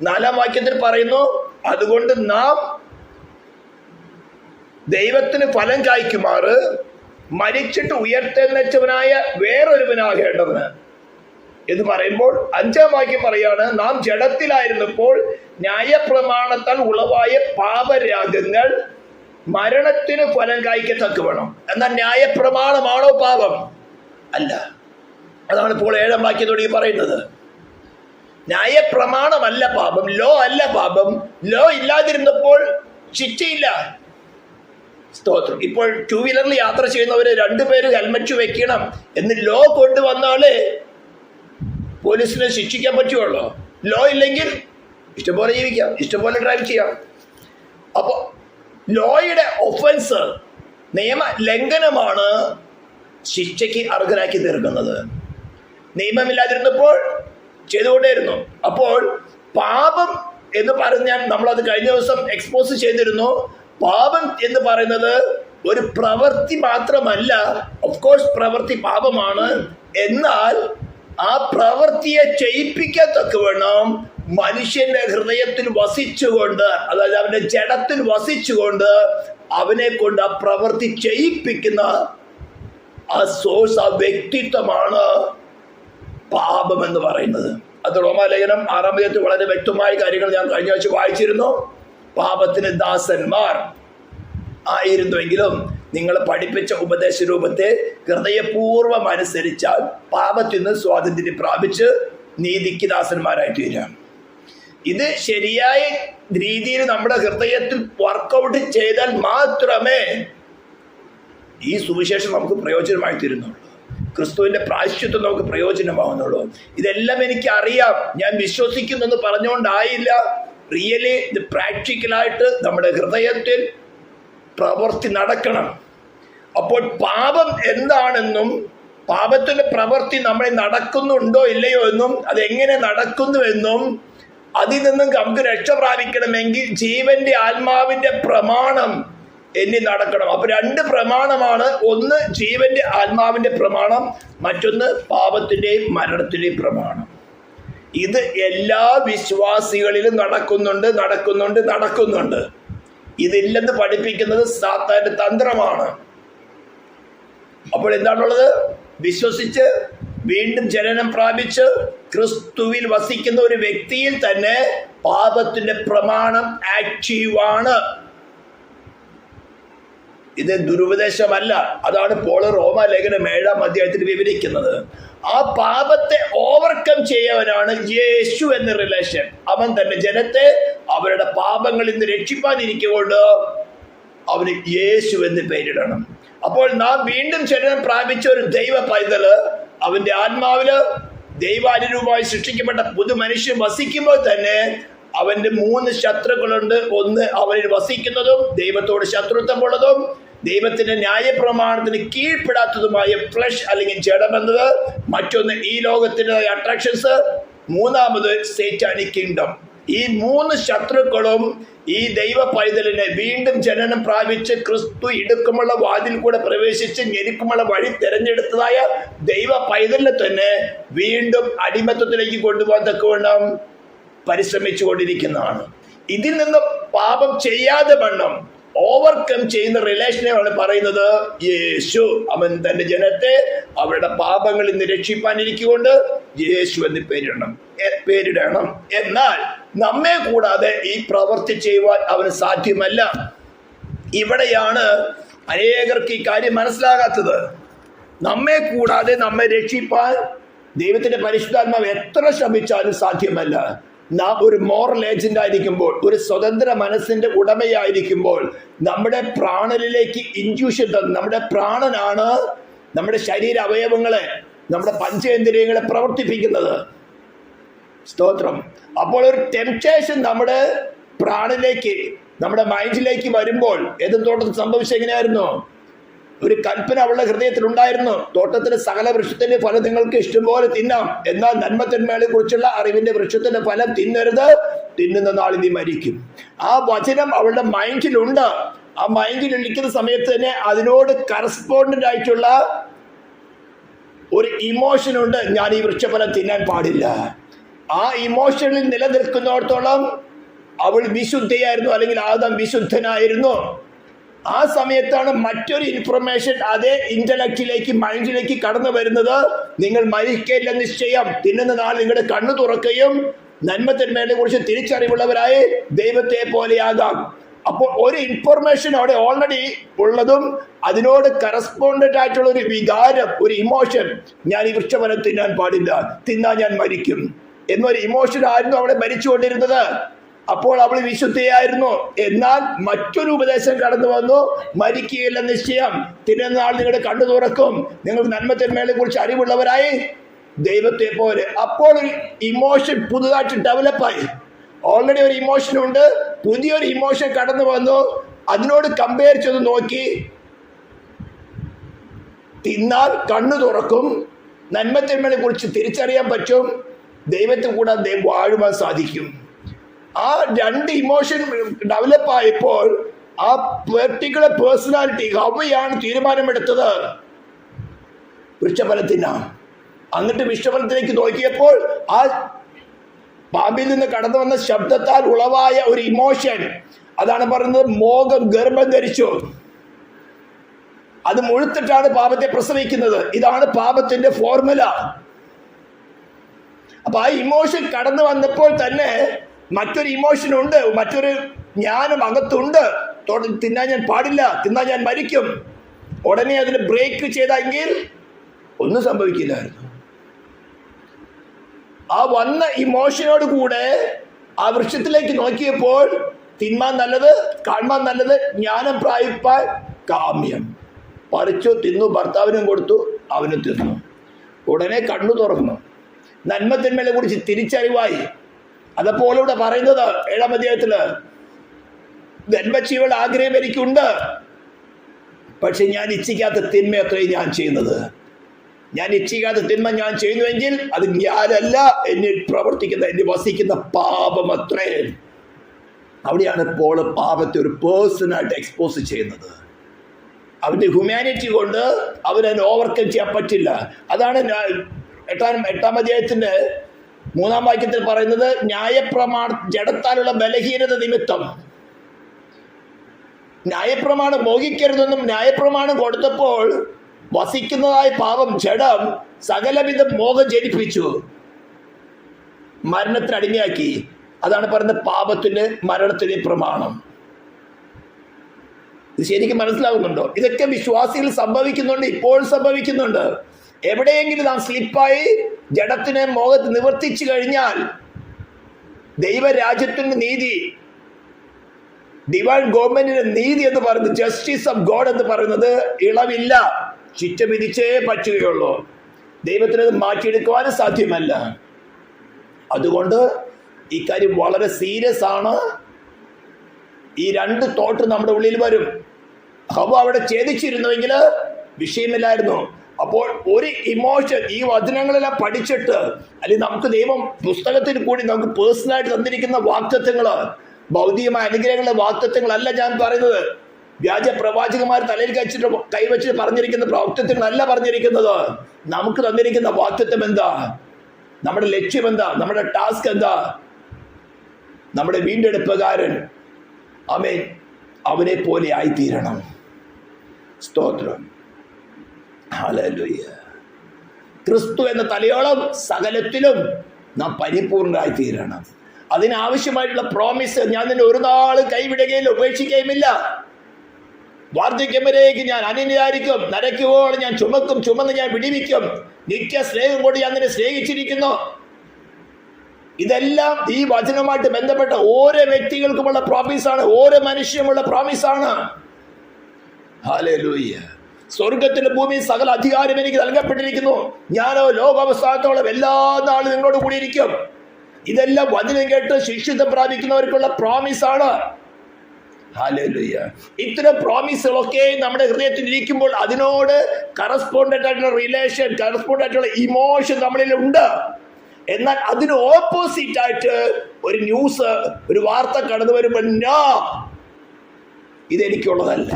4-ാം വാക്യത്തിൽ പറയുന്നു, അതുകൊണ്ട് നാം ദൈവത്തിന് ഫലം കായ്ക്കുമാറ് മരിച്ചിട്ട് ഉയർത്തെഴുന്നേറ്റവനായ വേറൊരുവനാകേണ്ടതിന് എന്ന് പറയുമ്പോൾ 5-ാം വാക്യം പറയാണ്, നാം ജഡത്തിലായിരുന്നപ്പോൾ ന്യായപ്രമാണത്താൽ ഉളവായ പാപരാഗങ്ങൾ മരണത്തിന് ഫലം കായ്ക്കത്തക്കവണ്ണം. എന്നാൽ ന്യായപ്രമാണമാണോ പാപം? അല്ല. അതാണ് ഇപ്പോൾ 7-ാം വാക്യത്തോടെ പറയുന്നത്. ന്യായപ്രമാണമല്ല പാപം, ലോ അല്ല പാപം. ലോ ഇല്ലാതിരുന്നപ്പോൾ ശിക്ഷയില്ല. സ്തോത്രം. ഇപ്പോൾ 2 വീലറിൽ യാത്ര ചെയ്യുന്നവര് 2 പേര് ഹെൽമറ്റ് വെക്കണം എന്ന് ലോ കൊണ്ടുവന്നാലേ പോലീസിനെ ശിക്ഷിക്കാൻ പറ്റുള്ളൂ. ലോ ഇല്ലെങ്കിൽ ഇഷ്ടംപോലെ ജീവിക്കാം, ഇഷ്ടംപോലെ ഡ്രൈവ് ചെയ്യാം. അപ്പോൾ ലോയുടെ ഒഫൻസ്, നിയമ ലംഘനമാണ് ശിക്ഷയ്ക്ക് അർഹനാക്കി തീർക്കുന്നത്. നിയമമില്ലാതിരുന്നപ്പോൾ ചെയ്തുകൊണ്ടേയിരുന്നു. അപ്പോൾ പാപം എന്ന് പറഞ്ഞാൽ നമ്മളത് കഴിഞ്ഞ ദിവസം എക്സ്പോസ് ചെയ്തിരുന്നു. പാപം എന്ന് പറയുന്നത് ഒരു പ്രവൃത്തി മാത്രമല്ല. ഓഫ് കോഴ്സ് പ്രവൃത്തി പാപമാണ്. എന്നാൽ ആ പ്രവൃത്തിയെ ചെയ്യിപ്പിക്കത്തക്കവണ്ണം മനുഷ്യന്റെ ഹൃദയത്തിൽ വസിച്ചുകൊണ്ട്, അതായത് അവന്റെ ജഡത്തിൽ വസിച്ചുകൊണ്ട് അവനെ കൊണ്ട് ആ പ്രവൃത്തി ചെയ്യിപ്പിക്കുന്ന ആ സോഴ്സ്, ആ വ്യക്തിത്വമാണ് പാപം എന്ന് പറയുന്നത്. അത് റോമാലേഖനം 6-ാം അധ്യായത്തിൽ വളരെ വ്യക്തമായ കാര്യങ്ങൾ ഞാൻ കഴിഞ്ഞ ആഴ്ച വായിച്ചിരുന്നു. പാപത്തിന് ദാസന്മാർ ആയിരുന്നുവെങ്കിലും നിങ്ങൾ പഠിപ്പിച്ച ഉപദേശ രൂപത്തെ ഹൃദയപൂർവ്വം അനുസരിച്ചാൽ പാപത്തിൽ നിന്ന് സ്വാതന്ത്ര്യം പ്രാപിച്ച് നീതിക്ക് ദാസന്മാരായി തീരാം. ഇത് ശരിയായ രീതിയിൽ നമ്മുടെ ഹൃദയത്തിൽ വർക്കൗട്ട് ചെയ്താൽ മാത്രമേ ഈ സുവിശേഷം നമുക്ക് പ്രയോജനമായി തീരുന്നുള്ളൂ. ക്രിസ്തുവിന്റെ പ്രായശ്ചിത്വം നമുക്ക് പ്രയോജനമാവുന്നുള്ളൂ. ഇതെല്ലാം എനിക്ക് അറിയാം, ഞാൻ വിശ്വസിക്കുന്നെന്ന് പറഞ്ഞുകൊണ്ടായില്ല. റിയലി ഇത് പ്രാക്ടിക്കലായിട്ട് നമ്മുടെ ഹൃദയത്തിൽ പ്രവൃത്തി നടക്കണം. അപ്പോൾ പാപം എന്താണെന്നും പാപത്തിന്റെ പ്രവൃത്തി നമ്മളെ നടക്കുന്നുണ്ടോ ഇല്ലയോ എന്നും അതെങ്ങനെ നടക്കുന്നുവെന്നും അതിൽ നിന്നും നമുക്ക് രക്ഷ പ്രാപിക്കണമെങ്കിൽ ജീവന്റെ ആത്മാവിന്റെ പ്രമാണം എന്നിൽ നടക്കണം. അപ്പൊ 2 പ്രമാണമാണ്. ഒന്ന് ജീവന്റെ ആത്മാവിന്റെ പ്രമാണം, മറ്റൊന്ന് പാപത്തിന്റെയും മരണത്തിന്റെയും പ്രമാണം. ഇത് എല്ലാ വിശ്വാസികളിലും നടക്കുന്നുണ്ട്. ഇതില്ലെന്ന് പഠിപ്പിക്കുന്നത് സാത്താന്റെ തന്ത്രമാണ്. അപ്പോൾ എന്താണുള്ളത്? വിശ്വസിച്ച് വീണ്ടും ജനനം പ്രാപിച്ച് ക്രിസ്തുവിൽ വസിക്കുന്ന ഒരു വ്യക്തിയിൽ തന്നെ പാപത്തിന്റെ പ്രമാണം ആക്റ്റീവാണ്. ഇത് ദുരുപദേശമല്ല. അതാണ് പോൾ റോമാലേഖനം 7-ാം അധ്യായത്തിൽ വിവരിക്കുന്നത്. ആ പാപത്തെ ഓവർകം ചെയ്യവനാണ് യേശു എന്ന റിലേഷൻ. അവൻ തന്നെ ജനത്തെ അവരുടെ പാപങ്ങളിൽ നിന്ന് രക്ഷിപ്പാനിരിക്കൊണ്ട് അവന് യേശു എന്ന് പേരിടണം. അപ്പോൾ നാം വീണ്ടും ജനനം പ്രാപിച്ച ഒരു ദൈവ പൈതല് അവന്റെ ആത്മാവില് ദൈവാനുരൂപമായി സൃഷ്ടിക്കപ്പെട്ട പുതു മനുഷ്യൻ വസിക്കുമ്പോൾ തന്നെ അവന്റെ 3 ശത്രുക്കളുണ്ട്. ഒന്ന് അവനിൽ വസിക്കുന്നതും ദൈവത്തോട് ശത്രുത്വമുള്ളതും ദൈവത്തിന്റെ ന്യായപ്രമാണത്തിന് കീഴ്പ്പെടാത്തതുമായ ഫ്ലഷ് അല്ലെങ്കിൽ ജഡം എന്നത്. മറ്റൊന്ന് ഈ ലോകത്തിൻ്റെതായ അട്രാക്ഷൻസ്, മൂന്നാമത് സേറ്റാനിക് കിങ്ഡം. ഈ മൂന്ന് ശത്രുക്കളും ഈ ദൈവ പൈതലിനെ വീണ്ടും ജനനം പ്രാപിച്ച് ക്രിസ്തു ഇടുക്കമുള്ള വാതിൽ കൂടെ പ്രവേശിച്ച് ഞെരുക്കമുള്ള വഴി തിരഞ്ഞെടുത്തതായ ദൈവ പൈതലിനെ തന്നെ വീണ്ടും അടിമത്തത്തിലേക്ക് കൊണ്ടുപോകാൻ തക്കവണ്ണം പരിശ്രമിച്ചു കൊണ്ടിരിക്കുന്നതാണ്. ഇതിൽ നിന്ന് പാപം ചെയ്യാതെ വണ്ണം ഓവർകം ചെയ്യുന്ന റിലേഷനെയാണ് പറയുന്നത് യേശു. അവൻ തന്റെ ജനത്തെ അവരുടെ പാപങ്ങളിൽ നിന്ന് രക്ഷിപ്പാനിരിക്കൊണ്ട് യേശു എന്ന് പേരിടണം. എന്നാൽ നമ്മെ കൂടാതെ ഈ പ്രവൃത്തി ചെയ്യുവാൻ അവന് സാധ്യമല്ല. ഇവിടെയാണ് അനേകർക്ക് ഈ കാര്യം മനസ്സിലാകാത്തത്. നമ്മെ കൂടാതെ നമ്മെ രക്ഷിപ്പാൻ ദൈവത്തിന്റെ പരിശുദ്ധാത്മാവ് എത്ര ശ്രമിച്ചാലും സാധ്യമല്ല. നാം ഒരു മോറൽ ഏജന്റ് ആയിരിക്കുമ്പോൾ, ഒരു സ്വതന്ത്ര മനസ്സിന്റെ ഉടമയായിരിക്കുമ്പോൾ, നമ്മുടെ പ്രാണനിലേക്ക് ഇൻഡ്യൂഷൻ തന്ന്, നമ്മുടെ പ്രാണനാണ് നമ്മുടെ ശരീര അവയവങ്ങളെ, നമ്മുടെ പഞ്ചേന്ദ്രിയങ്ങളെ പ്രവർത്തിപ്പിക്കുന്നത്. സ്തോത്രം. അപ്പോൾ ഒരു ടെംപ്റ്റേഷൻ നമ്മുടെ പ്രാണനിലേക്ക്, നമ്മുടെ മൈൻഡിലേക്ക് വരുമ്പോൾ ഏതും തോട്ടത്തിൽ സംഭവിച്ചത് എങ്ങനെയായിരുന്നു? ഒരു കൽപ്പന അവളുടെ ഹൃദയത്തിൽ ഉണ്ടായിരുന്നു, തോട്ടത്തിലെ സകല വൃക്ഷത്തിന്റെ ഫലം നിങ്ങൾക്ക് ഇഷ്ടംപോലെ തിന്നാം, എന്നാൽ നന്മത്തിന്മകളെ കുറിച്ചുള്ള അറിവിന്റെ വൃക്ഷത്തിന്റെ ഫലം തിന്നരുത്, തിന്നുന്ന നാളിൽ നീ മരിക്കും. ആ വചനം അവളുടെ മൈൻഡിലുണ്ട്. ആ മൈൻഡിൽ ഇരിക്കുന്ന സമയത്ത് തന്നെ അതിനോട് കറസ്പോണ്ടന്റ് ആയിട്ടുള്ള ഒരു ഇമോഷൻ ഉണ്ട്, ഞാൻ ഈ വൃക്ഷഫലം തിന്നാൻ പാടില്ല. ആ ഇമോഷനിൽ നിലനിൽക്കുന്നിടത്തോളം അവൾ വിശുദ്ധയായിരുന്നു, അല്ലെങ്കിൽ ആദം വിശുദ്ധനായിരുന്നു. ആ സമയത്താണ് മറ്റൊരു ഇൻഫർമേഷൻ അതേ ഇന്റലക്റ്റിലേക്ക്, മൈൻഡിലേക്ക് കടന്നു വരുന്നത്. നിങ്ങൾ മരിക്കില്ല നിശ്ചയം, തിന്നുന്ന നാൾ നിങ്ങളുടെ കണ്ണു തുറക്കുകയും നന്മത്തിന്മേലെ കുറിച്ച് തിരിച്ചറിവുള്ളവരായി ദൈവത്തെ പോലെയാകാം. അപ്പോൾ ഒരു ഇൻഫർമേഷൻ അവിടെ ഓൾറെഡി ഉള്ളതും അതിനോട് കറസ്പോണ്ടന്റ് ആയിട്ടുള്ള ഒരു വികാരം, ഒരു ഇമോഷൻ, ഞാൻ ഈ വൃക്ഷഫലം തിന്നാൻ പാടില്ല, തിന്നാൻ ഞാൻ മരിക്കും എന്നൊരു ഇമോഷൻ ആയിരുന്നു അവിടെ മരിച്ചുകൊണ്ടിരുന്നത്. അപ്പോൾ അവൾ വിശുദ്ധയായിരുന്നു. എന്നാൽ മറ്റൊരു ഉപദേശം കടന്നു വന്നു, മരിക്കുകയില്ല നിശ്ചയം, തിന്നുന്ന നാൾ നിങ്ങളുടെ കണ്ണു തുറക്കും, നിങ്ങൾ നന്മത്തിന്മേലെ കുറിച്ച് അറിവുള്ളവരായി ദൈവത്തെ പോലെ. അപ്പോൾ ഒരു ഇമോഷൻ പുതുതായിട്ട് ഡെവലപ്പായി. ഓൾറെഡി ഒരു ഇമോഷൻ ഉണ്ട്, പുതിയൊരു ഇമോഷൻ കടന്നു വന്നു. അതിനോട് കമ്പയർ ചെയ്ത് നോക്കി, തിന്നാൽ കണ്ണു തുറക്കും, നന്മത്തിന്മേലെ കുറിച്ച് തിരിച്ചറിയാൻ പറ്റും, ദൈവത്തെ കൂടാതെ വാഴുവാൻ സാധിക്കും. ആ രണ്ട് ഇമോഷൻ ഡെവലപ്പായപ്പോൾ ആ പെർട്ടിക്കുലർ പേഴ്സണാലിറ്റി ഹവ്വയാണ് തീരുമാനമെടുത്തത് വൃക്ഷഫലത്തിനാണ്. എന്നിട്ട് വൃക്ഷഫലത്തിലേക്ക് നോക്കിയപ്പോൾ ആ പാമ്പിൽ നിന്ന് കടന്നു വന്ന ശബ്ദത്താൽ ഉളവായ ഒരു ഇമോഷൻ, അതാണ് പറയുന്നത് മോഹം ഗർഭം ധരിച്ചു. അത് മുഴുത്തിട്ടാണ് പാപത്തെ പ്രസവിക്കുന്നത്. ഇതാണ് പാപത്തിന്റെ ഫോർമുല. അപ്പൊ ആ ഇമോഷൻ കടന്നു വന്നപ്പോൾ തന്നെ മറ്റൊരു ഇമോഷൻ ഉണ്ട്, മറ്റൊരു ജ്ഞാനം അകത്തുണ്ട്. തിന്നാൻ ഞാൻ പാടില്ല, തിന്നാൻ ഞാൻ മരിക്കും. ഉടനെ അതിന് ബ്രേക്ക് ചെയ്തെങ്കിൽ ഒന്നും സംഭവിക്കില്ലായിരുന്നു. ആ വന്ന ഇമോഷനോട് കൂടെ ആ വൃക്ഷത്തിലേക്ക് നോക്കിയപ്പോൾ തിന്മാൻ നല്ലത്, കാണാൻ നല്ലത്, ജ്ഞാനം പ്രാപിപ്പാൻ കാമ്യം. പറിച്ചു തിന്നു, ഭർത്താവിനും കൊടുത്തു, അവനും തിന്നു. ഉടനെ കണ്ണു തുറന്നു, നന്മത്തിന്മേലെ കുറിച്ച് തിരിച്ചറിവായി. അതപ്പോൾ ഇവിടെ പറയുന്നത് 7-ാം അധ്യായത്തില്, ജന്മജീവൻ ആഗ്രഹം എനിക്കുണ്ട്, പക്ഷെ ഞാൻ ഇച്ഛിക്കാത്ത തിന്മ അത്രയും ഞാൻ ചെയ്യുന്നത്. ഞാൻ ഇച്ഛിക്കാത്ത തിന്മ ഞാൻ ചെയ്യുന്നുവെങ്കിൽ അത് ഞാനല്ല, എന്നിൽ പ്രവർത്തിക്കുന്ന, എന്നിൽ വസിക്കുന്ന പാപം അത്രേ. അവിടെയാണ് ഇപ്പോൾ പാപത്തെ ഒരു പേഴ്സണായിട്ട് എക്സ്പോസ് ചെയ്യുന്നത്. അവന്റെ ഹ്യൂമാനിറ്റി കൊണ്ട് അവനതിനെ ഓവർകം ചെയ്യാൻ പറ്റില്ല. അതാണ് 8-ാം അധ്യായത്തിന്റെ 3-ാം വാക്യത്തിൽ പറയുന്നത്, ജഡത്താലുള്ള ബലഹീനത നിമിത്തം ന്യായപ്രമാണം മോഹിക്കരുതെന്നും ന്യായപ്രമാണം കൊടുത്തപ്പോൾ വസിക്കുന്നതായ പാപം, ജഡം സകലവിധ മോഹം ജനിപ്പിച്ചു, മരണത്തിന് അടിമയാക്കി. അതാണ് പറയുന്നത് പാപത്തിന്റെ മരണത്തിന്റെ പ്രമാണം. ഇത് ശരിക്കും മനസ്സിലാകുന്നുണ്ടോ? ഇതൊക്കെ വിശ്വാസികൾ സംഭവിക്കുന്നുണ്ട്, ഇപ്പോൾ സംഭവിക്കുന്നുണ്ട്. എവിടെയെങ്കിലും നാം സ്ലിപ്പായി ജഡത്തിനെ മോഹത്ത് നിവർത്തിച്ചു കഴിഞ്ഞാൽ ദൈവരാജ്യത്തിന്റെ നീതി, ഡിവൈൻ ഗവൺമെന്റിന്റെ നീതി എന്ന് പറയുന്നത്, ജസ്റ്റിസ് ഓഫ് ഗോഡ് എന്ന് പറയുന്നത് ഇളവില്ല, ശിക്ഷ വിധിച്ചേ പറ്റുകയുള്ളൂ. ദൈവത്തിനത് മാറ്റിയെടുക്കുവാനും സാധ്യമല്ല. അതുകൊണ്ട് ഈ കാര്യം വളരെ സീരിയസ് ആണ്. ഈ രണ്ട് തോട്ട് നമ്മുടെ ഉള്ളിൽ വരും. ഹവ്വ അവിടെ ഛേദിച്ചിരുന്നുവെങ്കിൽ വിഷയമില്ലായിരുന്നു. അപ്പോൾ ഒരു ഇമോഷൻ ഈ വചനങ്ങളെല്ലാം പഠിച്ചിട്ട്, അല്ലെങ്കിൽ നമുക്ക് ദൈവം പുസ്തകത്തിൽ കൂടി നമുക്ക് പേഴ്സണലായിട്ട് തന്നിരിക്കുന്ന വാക്തത്വങ്ങള്, ഭൗതികമായ അനുഗ്രഹങ്ങളുടെ വാക്തത്വങ്ങളല്ല ഞാൻ പറയുന്നത്. വ്യാജ പ്രവാചകന്മാർ തലയിൽ കൈവച്ചിട്ട് പറഞ്ഞിരിക്കുന്ന വാക്തത്വങ്ങളല്ല പറഞ്ഞിരിക്കുന്നത്. നമുക്ക് തന്നിരിക്കുന്ന വാക്തത്വം എന്താ? നമ്മുടെ ലക്ഷ്യം എന്താ? നമ്മുടെ ടാസ്ക് എന്താ? നമ്മുടെ വീണ്ടെടുപ്പുകാരൻ ആമേൻ അവനെ പോലെ ആയിത്തീരണം. സ്തോത്രം. ഹല്ലേലൂയ. ക്രിസ്തു എന്ന തലയോളം സകലത്തിലും നാം പരിപൂർണരായിത്തീരണം. അതിനാവശ്യമായിട്ടുള്ള പ്രോമിസ്, ഞാൻ നിന്നെ ഒരു നാളും കൈവിടുകയില്ല, ഉപേക്ഷിക്കുകയുമില്ല. വാർദ്ധക്യം വരേക്ക് ഞാൻ അനന്യനായിരിക്കും, നരയ്ക്കുവോളം ഞാൻ ചുമന്ന് ഞാൻ വിടിവിക്കും, നിത്യ സ്നേഹം കൊണ്ട് ഞാൻ നിന്നെ സ്നേഹിച്ചിരിക്കുന്നു. ഇതെല്ലാം ഈ വചനവുമായിട്ട് ബന്ധപ്പെട്ട ഓരോ വ്യക്തികൾക്കുമുള്ള പ്രോമിസാണ്, ഓരോ മനുഷ്യനുമുള്ള പ്രോമിസാണ്. ഹല്ലേലൂയ. സ്വർഗത്തിലെ ഭൂമി സകല അധികാരം എനിക്ക് നൽകപ്പെട്ടിരിക്കുന്നു, ഞാനോ ലോകാവസാനത്തോളം എല്ലാ നാളും നിങ്ങളോട് കൂടിയിരിക്കും. ഇതെല്ലാം വചനം കേട്ട് ശിക്ഷിതം പ്രാപിക്കുന്നവർക്കുള്ള പ്രോമിസാണ്. ഹല്ലേലൂയ. ഇത്തരം പ്രോമിസുകളൊക്കെ നമ്മുടെ ഹൃദയത്തിൽ ഇരിക്കുമ്പോൾ അതിനോട് കറസ്പോണ്ടന്റ് ആയിട്ടുള്ള റിലേഷൻ, കറസ്പോണ്ടന്റ് ആയിട്ടുള്ള ഇമോഷൻ നമ്മളിൽ ഉണ്ട്. എന്നാൽ അതിന് ഓപ്പോസിറ്റ് ആയിട്ട് ഒരു ന്യൂസ്, ഒരു വാർത്ത കടന്നു വരുമ്പോൾ ഇതെനിക്കുള്ളതല്ല.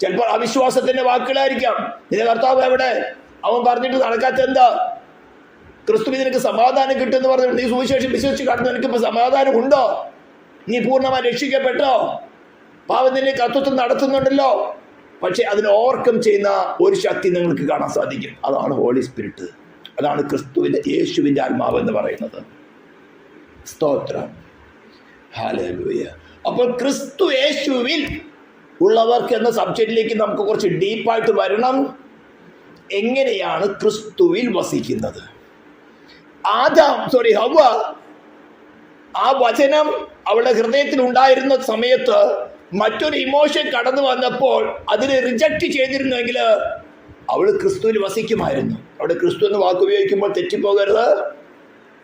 ചിലപ്പോൾ അവിശ്വാസത്തിന്റെ വാക്കുകളായിരിക്കാം. നിന്റെ കർത്താവ് എവിടെ? അവൻ പറഞ്ഞിട്ട് നടക്കാത്ത എന്താ? ക്രിസ്തു നിനക്ക് സമാധാനം കിട്ടുമെന്ന് പറഞ്ഞു നീ സുവിശേഷം വിശ്വസിച്ച് കടന്നു, നിനക്കിപ്പോൾ സമാധാനം ഉണ്ടോ? നീ പൂർണ്ണമായി രക്ഷിക്കപ്പെട്ടോ? പാവം നിന്നെ കർത്തൃത്വം നടത്തുന്നുണ്ടല്ലോ. പക്ഷെ അതിനെ ഓവർകം ചെയ്യുന്ന ഒരു ശക്തി നിങ്ങൾക്ക് കാണാൻ സാധിക്കും. അതാണ് ഹോളി സ്പിരിറ്റ്. അതാണ് ക്രിസ്തുവിന്റെ, യേശുവിന്റെ ആത്മാവ് എന്ന് പറയുന്നത്. സ്തോത്രം. ഹല്ലേലൂയ. അപ്പോൾ ക്രിസ്തു യേശുവിൽ ഉള്ളവർക്ക് എന്ന സബ്ജക്റ്റിലേക്ക് നമുക്ക് കുറച്ച് ഡീപ്പായിട്ട് വരണം. എങ്ങനെയാണ് ക്രിസ്തുവിൽ വസിക്കുന്നത്? ഹവ്വ ആ വചനം അവളുടെ ഹൃദയത്തിൽ ഉണ്ടായിരുന്ന സമയത്ത് മറ്റൊരു ഇമോഷൻ കടന്നു വന്നപ്പോൾ അതിനെ റിജക്റ്റ് ചെയ്തിരുന്നെങ്കിൽ അവൾ ക്രിസ്തുവിൽ വസിക്കുമായിരുന്നു. അവിടെ ക്രിസ്തു എന്ന വാക്ക് ഉപയോഗിക്കുമ്പോൾ തെറ്റിപ്പോകരുത്.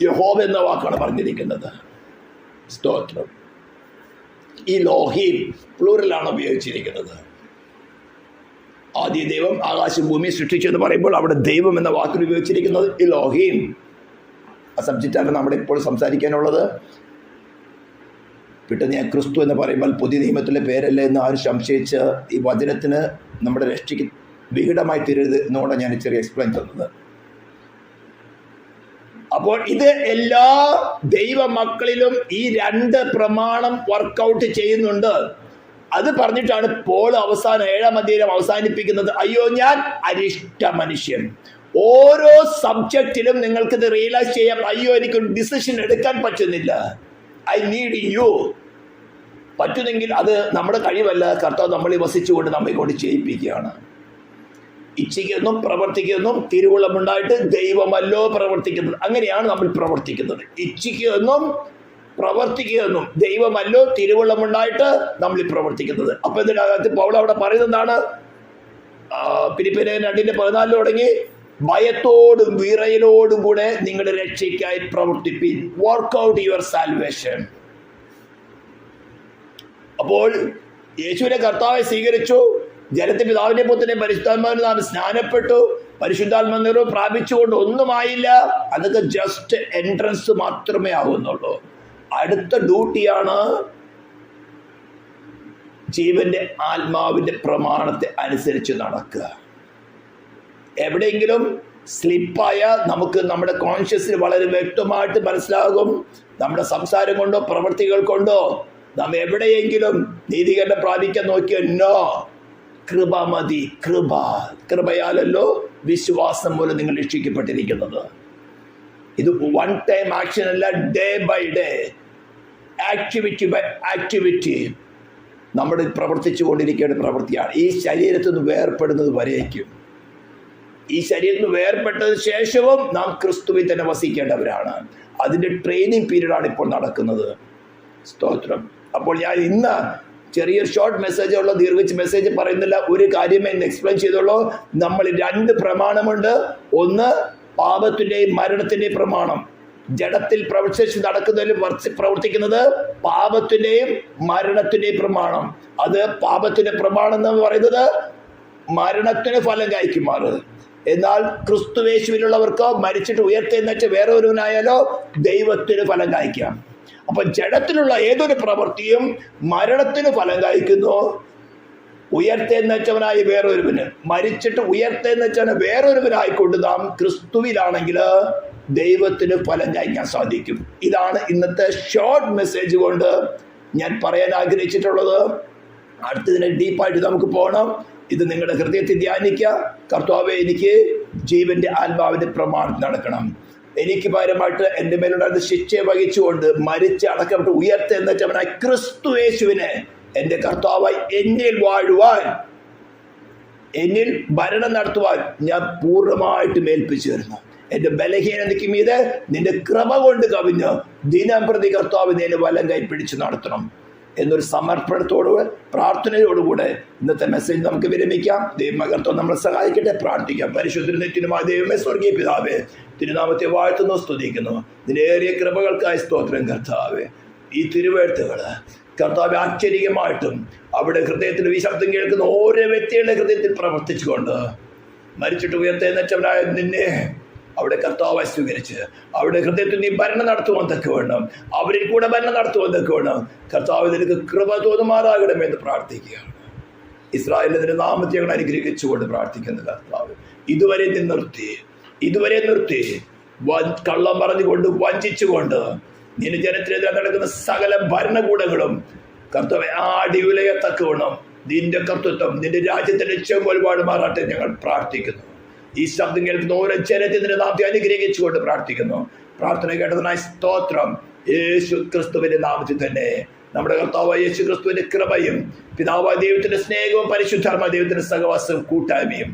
യഹോവ എന്ന വാക്കാണ് പറഞ്ഞിരിക്കുന്നത്. സ്തോത്രം. ഈ ലോഹീം പ്ലൂറലാണ് ഉപയോഗിച്ചിരിക്കുന്നത്. ആദ്യ ദൈവം ആകാശം ഭൂമി സൃഷ്ടിച്ചെന്ന് പറയുമ്പോൾ അവിടെ ദൈവം എന്ന വാക്കിൽ ഉപയോഗിച്ചിരിക്കുന്നത് ഇലോഹീം. ആ സബ്ജക്റ്റാണ് നമ്മുടെ ഇപ്പോൾ സംസാരിക്കാനുള്ളത്. പെട്ടെന്ന് ഞാൻ ക്രിസ്തു എന്ന് പറയുമ്പോൾ പുതിയ നിയമത്തിലെ പേരല്ലേ എന്ന് ആരും സംശയിച്ച് ഈ വചനത്തിന് നമ്മുടെ രക്ഷയ്ക്ക് വികടമായി തീരരുത് എന്നുകൊണ്ടാണ് ഞാൻ ചെറിയ എക്സ്പ്ലെയിൻ തന്നത്. അപ്പോൾ ഇത് എല്ലാ ദൈവ മക്കളിലും ഈ രണ്ട് പ്രമാണം വർക്കൗട്ട് ചെയ്യുന്നുണ്ട്. അത് പറഞ്ഞിട്ടാണ് പോൾ അവസാനം 7-ാം അധ്യായം അവസാനിപ്പിക്കുന്നത്. അയ്യോ ഞാൻ അരിഷ്ട മനുഷ്യൻ. ഓരോ സബ്ജക്റ്റിലും നിങ്ങൾക്കിത് റിയലൈസ് ചെയ്യാം. അയ്യോ എനിക്കൊരു ഡിസിഷൻ എടുക്കാൻ പറ്റുന്നില്ല, ഐ നീഡ് യു. പറ്റുന്നെങ്കിൽ അത് നമ്മുടെ കഴിവല്ല, കർത്താവ് നമ്മളിൽ വസിച്ചുകൊണ്ട് നമ്മെ കൊണ്ട് ചെയ്യിപ്പിക്കുകയാണ്. ഇച്ഛിക്കുന്നു, പ്രവർത്തിക്കുന്നു, തിരുവുള്ളമുണ്ടായിട്ട് ദൈവമല്ലോ പ്രവർത്തിക്കുന്നത്. അങ്ങനെയാണ് നമ്മൾ പ്രവർത്തിക്കുന്നത്. ഇച്ഛിക്കുമെന്നും പ്രവർത്തിക്കുമെന്നും ദൈവമല്ലോ തിരുവുള്ളമുണ്ടായിട്ട് നമ്മൾ പ്രവർത്തിക്കുന്നത്. അപ്പൊ ഇതിനകത്ത് പൗൽ അവിടെ പറയുന്നതാണ്, ഫിലിപ്പിയർ 2:14 തുടങ്ങി, ഭയത്തോടും വിറയലോടും കൂടെ നിങ്ങളുടെ രക്ഷയ്ക്കായി പ്രവർത്തിപ്പിൻ, വർക്ക്ഔട്ട് യുവർ സാൽവേഷൻ. അപ്പോൾ യേശുവിനെ കർത്താവെ സ്വീകരിച്ചു, ജലത്തെ പിതാവിന്റെ പുത്രനെ പരിശുദ്ധാത്മാവിനെ നാം സ്നാനപ്പെട്ടു, പരിശുദ്ധാത്മാവിനെ പ്രാപിച്ചുകൊണ്ട് ഒന്നുമായില്ല. അതൊക്കെ ജസ്റ്റ് എൻട്രൻസ് മാത്രമേ ആകുന്നുള്ളൂ. അടുത്ത ഡ്യൂട്ടിയാണ് ജീവന്റെ ആത്മാവിന്റെ പ്രമാണത്തെ അനുസരിച്ച് നടക്കുക. എവിടെയെങ്കിലും സ്ലിപ്പായ നമുക്ക് നമ്മുടെ കോൺഷ്യസിൽ വളരെ വ്യക്തമായിട്ട് മനസ്സിലാകും. നമ്മുടെ സംസാരം കൊണ്ടോ പ്രവൃത്തികൾ കൊണ്ടോ നാം എവിടെയെങ്കിലും നീതീകരണം പ്രാപിക്കാൻ നോക്കിയോ, നോ, കൃപ മതി. കൃപയാലല്ലോ വിശ്വാസം മൂലം നിങ്ങൾ രക്ഷിക്കപ്പെട്ടിരിക്കുന്നത്. ഇത് വൺ ടൈം ആക്ഷൻ അല്ല, day by day, activity by activity നമ്മൾ പ്രവർത്തിച്ചു കൊണ്ടിരിക്കേണ്ട പ്രവൃത്തിയാണ്. ഈ ശരീരത്തിൽ നിന്ന് വേർപ്പെടുന്നത് വരേക്കും. ഈ ശരീരത്തിൽ നിന്ന് വേർപ്പെട്ടതിന് ശേഷവും നാം ക്രിസ്തുവിൽ തന്നെ വസിക്കേണ്ടവരാണ്. അതിൻ്റെ ട്രെയിനിങ് പീരീഡാണ് ഇപ്പോൾ നടക്കുന്നത്. സ്തോത്രം. അപ്പോൾ ഞാൻ ഇന്ന് ചെറിയൊരു ഷോർട്ട് മെസ്സേജ് ഉള്ള, ദീർഘിച്ച് മെസ്സേജ് പറയുന്നില്ല. ഒരു കാര്യമേ ഇന്ന് എക്സ്പ്ലെയിൻ ചെയ്തോളൂ. നമ്മൾ 2 പ്രമാണമുണ്ട്. ഒന്ന് പാപത്തിൻ്റെയും മരണത്തിൻ്റെയും പ്രമാണം. ജഡത്തിൽ പ്രവർത്തിച്ച് നടക്കുന്നതിൽ പ്രവർത്തിക്കുന്നത് പാപത്തിൻ്റെയും മരണത്തിൻ്റെയും പ്രമാണം. അത് പാപത്തിൻ്റെ പ്രമാണം എന്ന് പറയുന്നത് മരണത്തിന് ഫലം കായ്ക്കുമാറ്, എന്നാൽ ക്രിസ്തുവേശുവിലുള്ളവർക്കോ മരിച്ചിട്ട് ഉയർത്തെന്നുവെച്ച് വേറെ ഒരുവനായാലോ ദൈവത്തിന് ഫലം കായ്ക്കാം. അപ്പൊ ജഡത്തിലുള്ള ഏതൊരു പ്രവൃത്തിയും മരണത്തിന് ഫലം കായ്ക്കുന്നു. ഉയർത്തെന്നുവെച്ചവനായി വേറൊരുവന്, മരിച്ചിട്ട് ഉയർത്തെന്നുവെച്ചവന് വേറൊരുവനായിക്കൊണ്ട് നാം ക്രിസ്തുവിലാണെങ്കിൽ ദൈവത്തിന് ഫലം കായ്ക്കാൻ സാധിക്കും. ഇതാണ് ഇന്നത്തെ ഷോർട്ട് മെസ്സേജ് കൊണ്ട് ഞാൻ പറയാൻ ആഗ്രഹിച്ചിട്ടുള്ളത്. അടുത്തതിനെ ഡീപ്പായിട്ട് നമുക്ക് പോകണം. ഇത് നിങ്ങളുടെ ഹൃദയത്തിൽ ധ്യാനിക്കുക. കർത്താവേ, എനിക്ക് ജീവന്റെ ആത്മാവിന്റെ പ്രമാണം നടക്കണം. എനിക്ക് പകരമായിട്ട് എൻ്റെ മേലുണ്ടായിരുന്ന ശിക്ഷയെ വഹിച്ചുകൊണ്ട് മരിച്ച് അടക്കപ്പെട്ട് ഉയർത്തെന്നുവെച്ചവനായി ക്രിസ്തുയേശുവിനെ എൻ്റെ കർത്താവായി എന്നിൽ വാഴുവാൻ, എന്നിൽ ഭരണം നടത്തുവാൻ ഞാൻ പൂർണ്ണമായിട്ട് മേൽപ്പിച്ചു തരുന്നു. എൻ്റെ ബലഹീനതയ്ക്ക് മീതെ നിന്റെ കൃപ കൊണ്ട് കവിഞ്ഞ് ദിനം പ്രതി കർത്താവ് നിന്നെ വലം കൈ പിടിച്ച് നടത്തണം എന്നൊരു സമർപ്പണത്തോടുകൂടെ പ്രാർത്ഥനയോടുകൂടെ ഇന്നത്തെ മെസ്സേജ് നമുക്ക് വിരമിക്കാം. ദൈവമകർത്താവ് നമ്മളെ സഹായിക്കട്ടെ. പ്രാർത്ഥിക്കാം. പരിശുദ്ധനുമായ ദൈവമേ, സ്വർഗീയ പിതാവേ, തിരുനാമത്തെ വാഴ്ത്തുന്നു, സ്തുതിക്കുന്നു. നിന്നേറിയ കൃപകൾക്കായി സ്തോത്രം കർത്താവേ. ഈ തിരുവെഴുത്തുകള് കർത്താവ് ആശ്ചര്യമായിട്ടും അവിടെ ഹൃദയത്തിൽ ഈ ശബ്ദം കേൾക്കുന്ന ഓരോ വ്യക്തികളുടെ ഹൃദയത്തിൽ പ്രവർത്തിച്ചുകൊണ്ട് മരിച്ചിട്ട് ഉയർത്തെന്നുവെച്ചവനായ നിന്നെ അവിടെ കർത്താവായി സ്വീകരിച്ച് അവിടെ ഹൃദയത്തിൽ നീ ഭരണം നടത്തുവാൻ തക്ക വേണം, അവരിൽ കൂടെ ഭരണം നടത്തുവാൻ തക്ക വേണം. കർത്താവ് നിനക്ക് കൃപ തോന്നുമാറാകണമെന്ന് പ്രാർത്ഥിക്കുകയാണ്. ഇസ്രായേലിന്റെ നാമത്തെ ഞങ്ങൾ അനുഗ്രഹിച്ചുകൊണ്ട് പ്രാർത്ഥിക്കുന്ന കർത്താവ് ഇതുവരെ നിർത്തി കള്ളം പറഞ്ഞുകൊണ്ട് വഞ്ചിച്ചുകൊണ്ട് നിന്റെ ജനത്തിനെതിരെ നടക്കുന്ന സകല ഭരണകൂടങ്ങളും കർത്താവ് ആടിയുലയത്തക്കവണ്ണം നിന്റെ കർത്തൃത്വം നിന്റെ രാജ്യത്തിന്റെ ചെമ്പൊരുപാട് മാറാട്ടെ ഞങ്ങൾ പ്രാർത്ഥിക്കുന്നു. ഈ ശബ്ദം കേൾക്കുന്ന ഓരോ ജനത്തിന്റെ നാമത്തെ അനുഗ്രഹിച്ചുകൊണ്ട് പ്രാർത്ഥിക്കുന്നു. പ്രാർത്ഥന കേട്ടതിനായി സ്തോത്രം. യേശു ക്രിസ്തുവിന്റെ നാമത്തിൽ തന്നെ നമ്മുടെ കർത്താവായ യേശു ക്രിസ്തുവിന്റെ കൃപയും പിതാവായ ദൈവത്തിന്റെ സ്നേഹവും പരിശുദ്ധാത്മാ ദൈവത്തിന്റെ സഹവാസവും കൂട്ടായ്മയും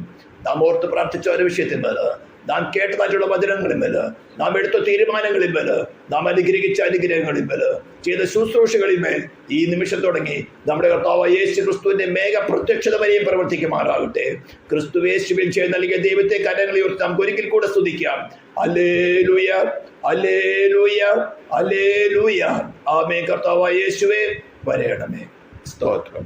നാം ഓർത്ത് പ്രാർത്ഥിച്ച ഒരു വിഷയത്തിൽ മേല്, നാം കേട്ടതായിട്ടുള്ള വചനങ്ങളിൽ, നാം എടുത്ത തീരുമാനങ്ങളിൽ, നാം അനുഗ്രഹിച്ച അനുഗ്രഹങ്ങളിൽ, ചെയ്ത ശുശ്രൂഷകളിന്മേൽ ഈ നിമിഷം തുടങ്ങി നമ്മുടെ കർത്താവായ യേശു ക്രിസ്തുവിന്റെ മേഘ പ്രത്യക്ഷത വരെയും പ്രവർത്തിക്കുമാറാകട്ടെ. ക്രിസ്തു യേശുവിൽ ചെയ്ത് നൽകിയ ദൈവത്തെ കരങ്ങളെ ഉയർത്തി നമുക്ക് ഒരിക്കൽ കൂടെ സ്തുതിക്കാം. ഹല്ലേലൂയ, ഹല്ലേലൂയ, ഹല്ലേലൂയ. ആമേൻ. കർത്താവായ യേശുവേ വരയണമേ. സ്തോത്രം.